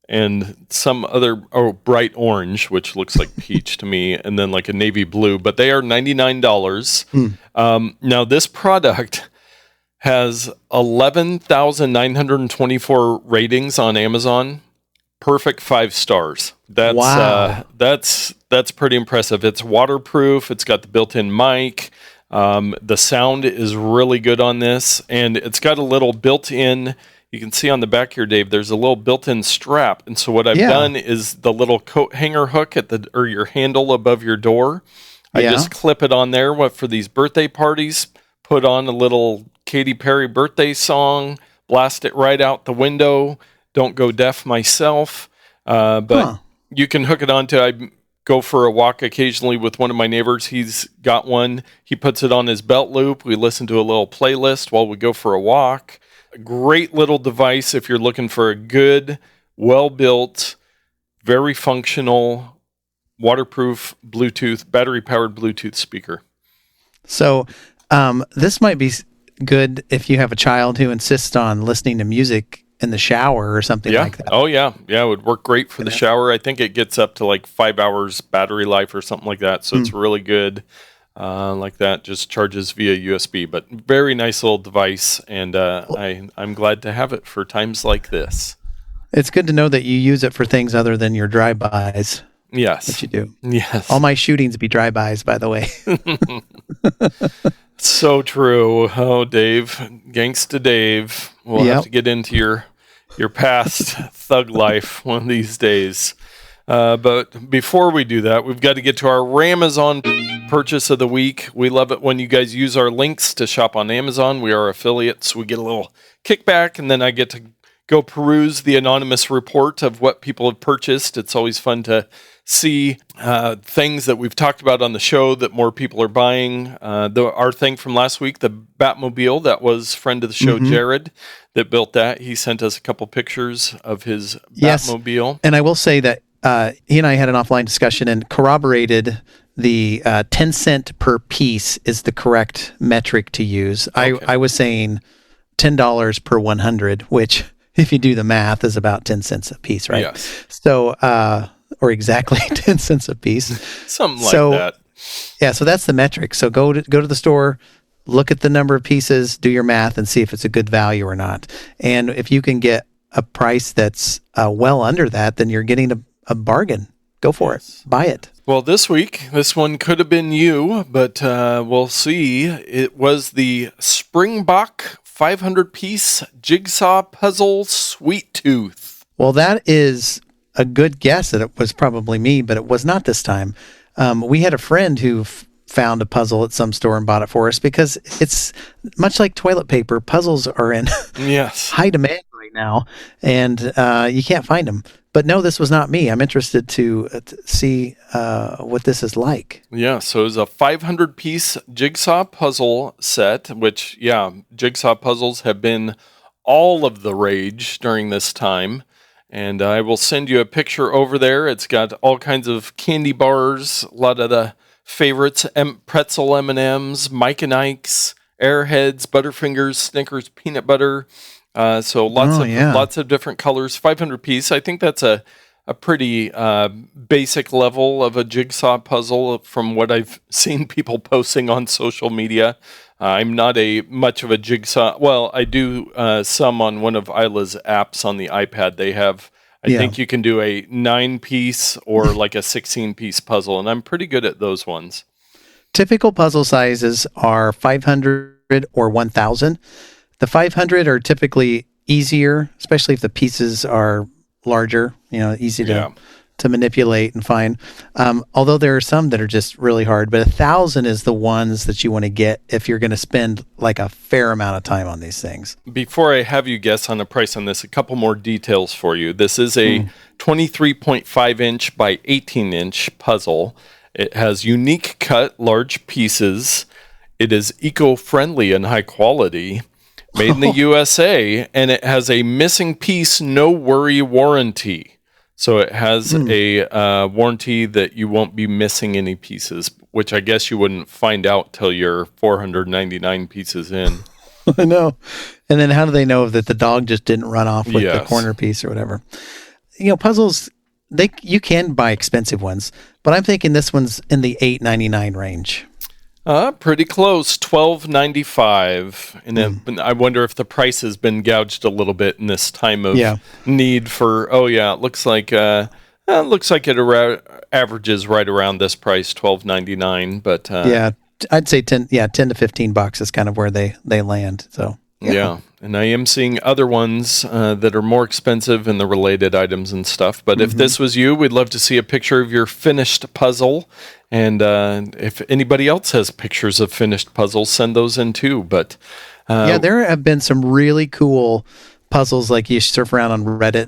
S2: and some other, bright orange, which looks like peach to me, and then like a navy blue, but they are $99. Now, this product has 11,924 ratings on Amazon. Perfect 5 stars.
S3: Wow.
S2: That's pretty impressive. It's waterproof. It's got the built-in mic. The sound is really good on this, and it's got a little built-in. You can see on the back here, Dave. There's a little built-in strap, and so what I've done is the little coat hanger hook at your handle above your door. I just clip it on there. For these birthday parties, put on a little Katy Perry birthday song, blast it right out the window. Don't go deaf myself, but you can hook it onto. I go for a walk occasionally with one of my neighbors. He's got one. He puts it on his belt loop. We listen to a little playlist while we go for a walk. A great little device if you're looking for a good, well-built, very functional, waterproof Bluetooth, battery-powered Bluetooth speaker. So
S3: this might be good if you have a child who insists on listening to music in the shower or something like that.
S2: Oh, yeah. Yeah, it would work great for the shower. I think it gets up to like 5 hours battery life or something like that. So it's really good like that. Just charges via USB. But very nice little device. And I'm glad to have it for times like this.
S3: It's good to know that you use it for things other than your drive-bys.
S2: Yes.
S3: That you do.
S2: Yes.
S3: All my shootings be drive-bys, by the way.
S2: So true. Oh, Dave. Gangsta Dave. We'll have to get into your past thug life one of these days. But before we do that, we've got to get to our Ramazon purchase of the week. We love it when you guys use our links to shop on Amazon. We are affiliates. We get a little kickback, and then I get to go peruse the anonymous report of what people have purchased. It's always fun to see things that we've talked about on the show that more people are buying. Our thing from last week, the Batmobile, that was friend of the show, Jared, that built that. He sent us a couple pictures of his Batmobile.
S3: And I will say that he and I had an offline discussion and corroborated the 10 cent per piece is the correct metric to use.
S2: Okay.
S3: I was saying $10 per 100, which if you do the math is about 10 cents a piece, right?
S2: Yes.
S3: So, or exactly 10 cents a piece.
S2: Something like that.
S3: Yeah, so that's the metric. So go to the store, look at the number of pieces, do your math, and see if it's a good value or not. And if you can get a price that's well under that, then you're getting a bargain. Go for it. Buy it.
S2: Well, this week, this one could have been you, but we'll see. It was the Springbok 500-piece jigsaw puzzle Sweet Tooth.
S3: Well, that is a good guess that it was probably me, but it was not this time. We had a friend who found a puzzle at some store and bought it for us because it's much like toilet paper. Puzzles are in high demand right now, and you can't find them. But no, this was not me. I'm interested to see what this is like.
S2: Yeah, so it was a 500-piece jigsaw puzzle set, which, jigsaw puzzles have been all of the rage during this time. And I will send you a picture over there. It's got all kinds of candy bars, a lot of the favorites, pretzel M&Ms, Mike and Ike's, Airheads, Butterfingers, Snickers, peanut butter. So lots of different colors. 500 piece. I think that's a pretty basic level of a jigsaw puzzle from what I've seen people posting on social media. I'm not much of a jigsaw. Well, I do some on one of Isla's apps on the iPad. They have, I think you can do a 9-piece or like a 16-piece puzzle, and I'm pretty good at those ones.
S3: Typical puzzle sizes are 500 or 1,000. The 500 are typically easier, especially if the pieces are larger, easy to manipulate and find. Although there are some that are just really hard, but 1,000 is the ones that you want to get if you're going to spend like a fair amount of time on these things.
S2: Before I have you guess on the price on this, a couple more details for you. This is a 23.5 inch by 18 inch puzzle. It has unique cut, large pieces. It is eco-friendly and high quality. Made in the USA, and it has a missing piece, no worry warranty. So it has a warranty that you won't be missing any pieces, which I guess you wouldn't find out till you're 499 pieces in.
S3: I know. And then how do they know that the dog just didn't run off with the corner piece or whatever? Puzzles, you can buy expensive ones, but I'm thinking this one's in the $8.99 range.
S2: Pretty close, $12.95, and then I wonder if the price has been gouged a little bit in this time of need for. It looks like it averages right around this price, $12.99. But
S3: I'd say $10 to $15 is kind of where they land. So
S2: and I am seeing other ones that are more expensive in the related items and stuff. But if this was you, we'd love to see a picture of your finished puzzle. And if anybody else has pictures of finished puzzles, send those in too. But
S3: there have been some really cool puzzles, like you surf around on Reddit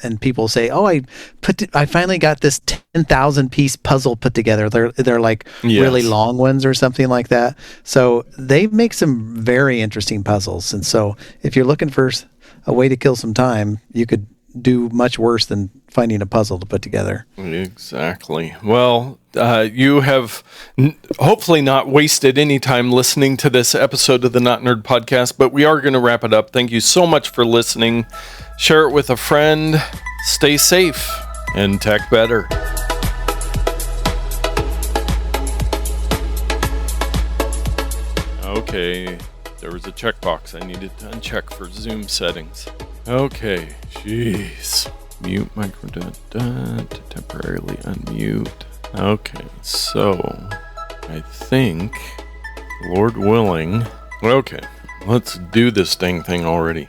S3: and people say, "Oh, I finally got this 10,000 piece puzzle put together." They're like really long ones or something like that. So they make some very interesting puzzles. And so if you're looking for a way to kill some time, you could do much worse than finding a puzzle to put together.
S2: Exactly. Well, you have hopefully not wasted any time listening to this episode of the Notnerd podcast, but we are going to wrap it up. Thank you so much for listening. Share it with a friend. Stay safe and tech better. Okay, there was a checkbox I needed to uncheck for Zoom settings. Okay, jeez. Mute microphone to temporarily unmute. Okay, so I think, Lord willing, okay, let's do this dang thing already.